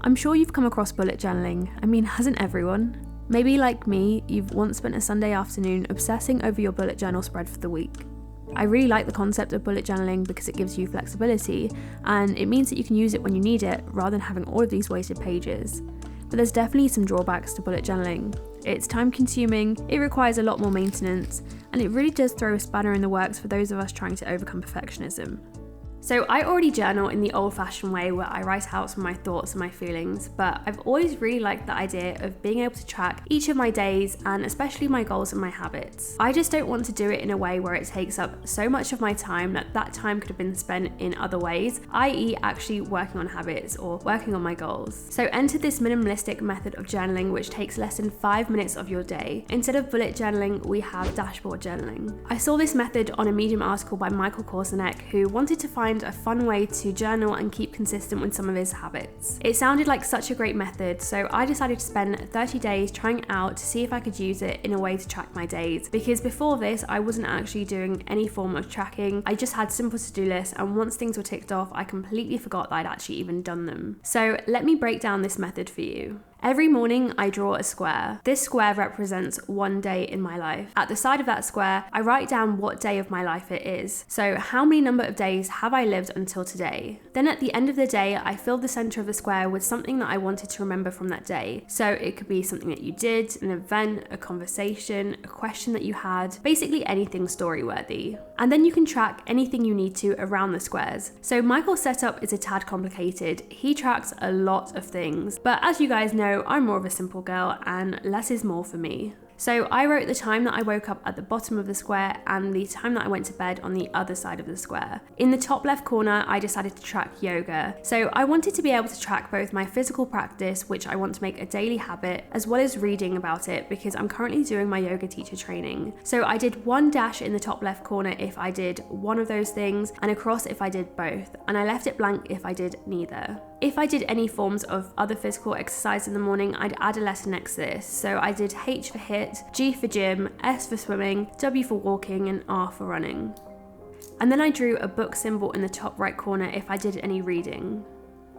I'm sure you've come across bullet journaling. I mean, hasn't everyone? Maybe like me, you've once spent a Sunday afternoon obsessing over your bullet journal spread for the week. I really like the concept of bullet journaling because it gives you flexibility, and it means that you can use it when you need it rather than having all of these wasted pages. But there's definitely some drawbacks to bullet journaling. It's time consuming, it requires a lot more maintenance, and it really does throw a spanner in the works for those of us trying to overcome perfectionism. So I already journal in the old-fashioned way where I write out some of my thoughts and my feelings, but I've always really liked the idea of being able to track each of my days and especially my goals and my habits. I just don't want to do it in a way where it takes up so much of my time that time could have been spent in other ways, i.e. actually working on habits or working on my goals. So enter this minimalistic method of journaling which takes less than 5 minutes of your day. Instead of bullet journaling, we have dashboard journaling. I saw this method on a Medium article by Michael Korsanek, who wanted to find a fun way to journal and keep consistent with some of his habits. It sounded like such a great method, so I decided to spend 30 days trying it out to see if I could use it in a way to track my days, because before this I wasn't actually doing any form of tracking. I just had simple to-do lists, and once things were ticked off I completely forgot that I'd actually even done them. So let me break down this method for you. Every morning I draw a square. This square represents one day in my life. At the side of that square, I write down what day of my life it is. So how many number of days have I lived until today? Then at the end of the day, I fill the center of the square with something that I wanted to remember from that day. So it could be something that you did, an event, a conversation, a question that you had, basically anything story-worthy. And then you can track anything you need to around the squares. So Michael's setup is a tad complicated. He tracks a lot of things, but as you guys know, I'm more of a simple girl and less is more for me. So I wrote the time that I woke up at the bottom of the square and the time that I went to bed on the other side of the square. In the top left corner, I decided to track yoga. So I wanted to be able to track both my physical practice, which I want to make a daily habit, as well as reading about it because I'm currently doing my yoga teacher training. So I did one dash in the top left corner if I did one of those things and a cross if I did both, and I left it blank if I did neither. If I did any forms of other physical exercise in the morning, I'd add a letter next to this. So I did H for HIIT, G for gym, S for swimming, W for walking, and R for running. And then I drew a book symbol in the top right corner if I did any reading.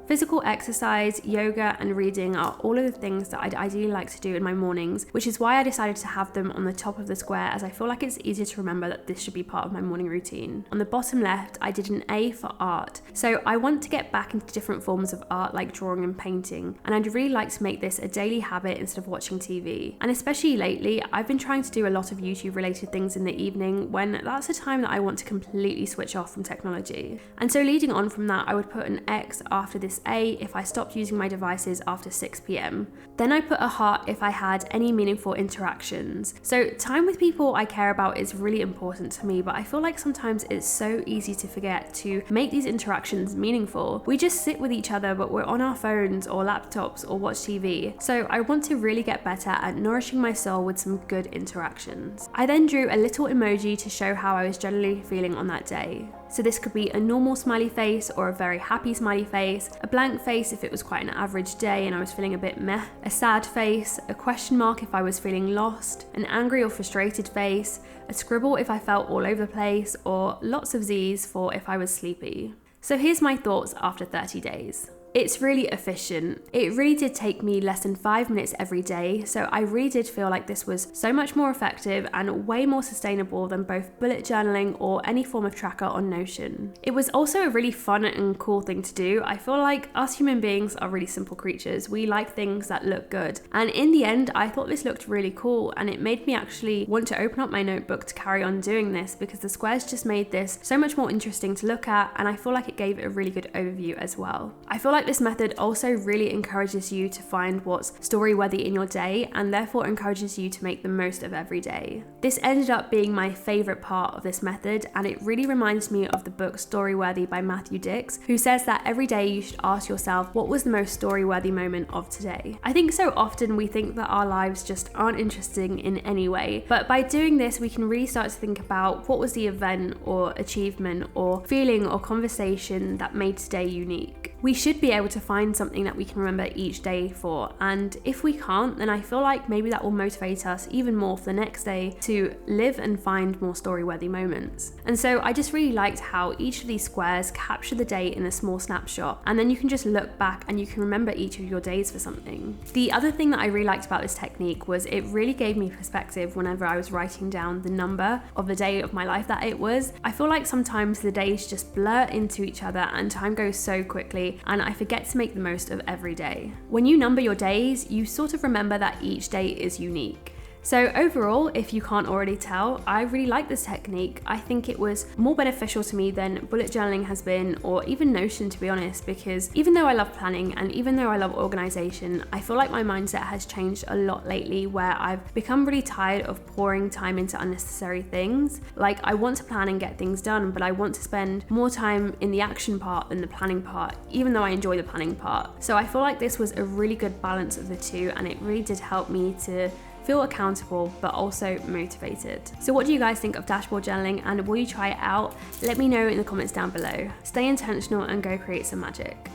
Physical exercise, yoga, and reading are all of the things that I'd ideally like to do in my mornings, which is why I decided to have them on the top of the square, as I feel like it's easier to remember that this should be part of my morning routine. On the bottom left, I did an A for art. So I want to get back into different forms of art like drawing and painting, and I'd really like to make this a daily habit instead of watching TV. And especially lately, I've been trying to do a lot of YouTube related things in the evening when that's a time that I want to completely switch off from technology. And so leading on from that, I would put an X after this A if I stopped using my devices after 6 p.m. Then I put a heart if I had any meaningful interactions. So time with people I care about is really important to me, but I feel like sometimes it's so easy to forget to make these interactions meaningful. We just sit with each other, but we're on our phones or laptops or watch TV. So I want to really get better at nourishing my soul with some good interactions. I then drew a little emoji to show how I was generally feeling on that day. So this could be a normal smiley face or a very happy smiley face, a blank face if it was quite an average day and I was feeling a bit meh, a sad face, a question mark if I was feeling lost, an angry or frustrated face, a scribble if I felt all over the place, or lots of Z's for if I was sleepy. So here's my thoughts after 30 days. It's really efficient. It really did take me less than 5 minutes every day, so I really did feel like this was so much more effective and way more sustainable than both bullet journaling or any form of tracker on Notion. It was also a really fun and cool thing to do. I feel like us human beings are really simple creatures. We like things that look good, and in the end I thought this looked really cool, and it made me actually want to open up my notebook to carry on doing this because the squares just made this so much more interesting to look at, and I feel like it gave it a really good overview as well. I feel like this method also really encourages you to find what's story-worthy in your day and therefore encourages you to make the most of every day. This ended up being my favourite part of this method, and it really reminds me of the book Story-Worthy by Matthew Dix, who says that every day you should ask yourself what was the most story-worthy moment of today. I think so often we think that our lives just aren't interesting in any way, but by doing this we can really start to think about what was the event or achievement or feeling or conversation that made today unique. We should be able to find something that we can remember each day for, and if we can't, then I feel like maybe that will motivate us even more for the next day to live and find more story-worthy moments. And so I just really liked how each of these squares capture the day in a small snapshot, and then you can just look back and you can remember each of your days for something. The other thing that I really liked about this technique was it really gave me perspective whenever I was writing down the number of the day of my life that it was. I feel like sometimes the days just blur into each other and time goes so quickly, and I forget to make the most of every day. When you number your days, you sort of remember that each day is unique. So overall, if you can't already tell, I really like this technique. I think it was more beneficial to me than bullet journaling has been, or even Notion, to be honest, because even though I love planning and even though I love organization, I feel like my mindset has changed a lot lately, where I've become really tired of pouring time into unnecessary things. Like, I want to plan and get things done, but I want to spend more time in the action part than the planning part, even though I enjoy the planning part. So I feel like this was a really good balance of the two, and it really did help me to feel accountable but also motivated. So what do you guys think of dashboard journaling, and will you try it out? Let me know in the comments down below. Stay intentional and go create some magic.